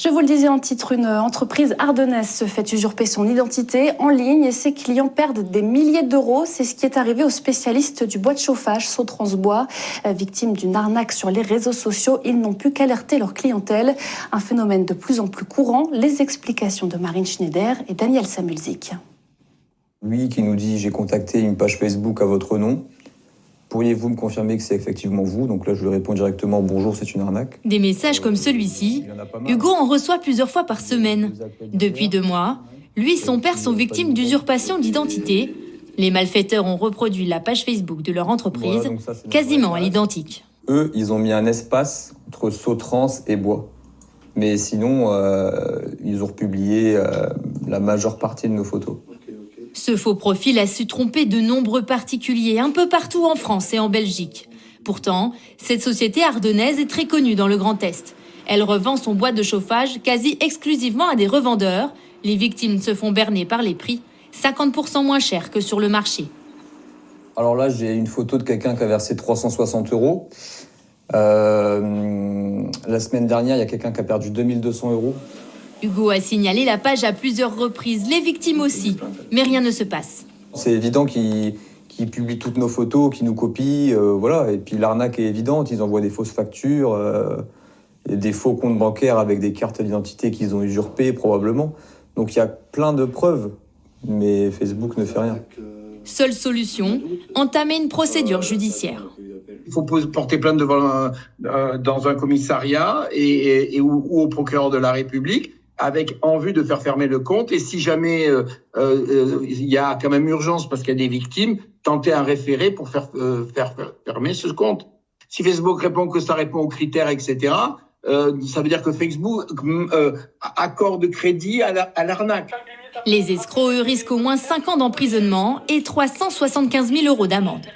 Je vous le disais en titre, une entreprise ardennaise se fait usurper son identité en ligne et ses clients perdent des milliers d'euros. C'est ce qui est arrivé aux spécialistes du bois de chauffage Sautrans-Bois. Victimes d'une arnaque sur les réseaux sociaux, ils n'ont pu qu'alerter leur clientèle. Un phénomène de plus en plus courant. Les explications de Marine Schneider et Daniel Samulzik. Lui qui nous dit « J'ai contacté une page Facebook à votre nom. Pourriez-vous me confirmer que c'est effectivement vous ?» Donc là, je lui réponds directement « Bonjour, c'est une arnaque ». Des messages comme celui-ci, Hugo en reçoit plusieurs fois par semaine. Depuis 2 mois, lui et son père sont victimes d'usurpation d'identité. Les malfaiteurs ont reproduit la page Facebook de leur entreprise, quasiment à l'identique. Eux, ils ont mis un espace entre Sautrans et Bois. Mais sinon, ils ont republié la majeure partie de nos photos. Ce faux profil a su tromper de nombreux particuliers un peu partout en France et en Belgique. Pourtant, cette société ardennaise est très connue dans le Grand Est. Elle revend son bois de chauffage quasi exclusivement à des revendeurs. Les victimes se font berner par les prix, 50% moins cher que sur le marché. Alors là, j'ai une photo de quelqu'un qui a versé 360 €. La semaine dernière, il y a quelqu'un qui a perdu 2200 €. Hugo a signalé la page à plusieurs reprises, les victimes aussi, mais rien ne se passe. C'est évident qu'ils publient toutes nos photos, qu'ils nous copient, voilà. Et puis l'arnaque est évidente, ils envoient des fausses factures, et des faux comptes bancaires avec des cartes d'identité qu'ils ont usurpées probablement. Donc il y a plein de preuves, mais Facebook ne fait rien. Seule solution, entamer une procédure judiciaire. Il faut porter plainte dans un commissariat ou au procureur de la République, avec en vue de faire fermer le compte. Et si jamais il y a quand même urgence parce qu'il y a des victimes, tenter un référé pour faire fermer ce compte. Si Facebook répond que ça répond aux critères, etc., ça veut dire que Facebook accorde crédit à l'arnaque. Les escrocs, eux, risquent au moins 5 ans d'emprisonnement et 375 000 € d'amende.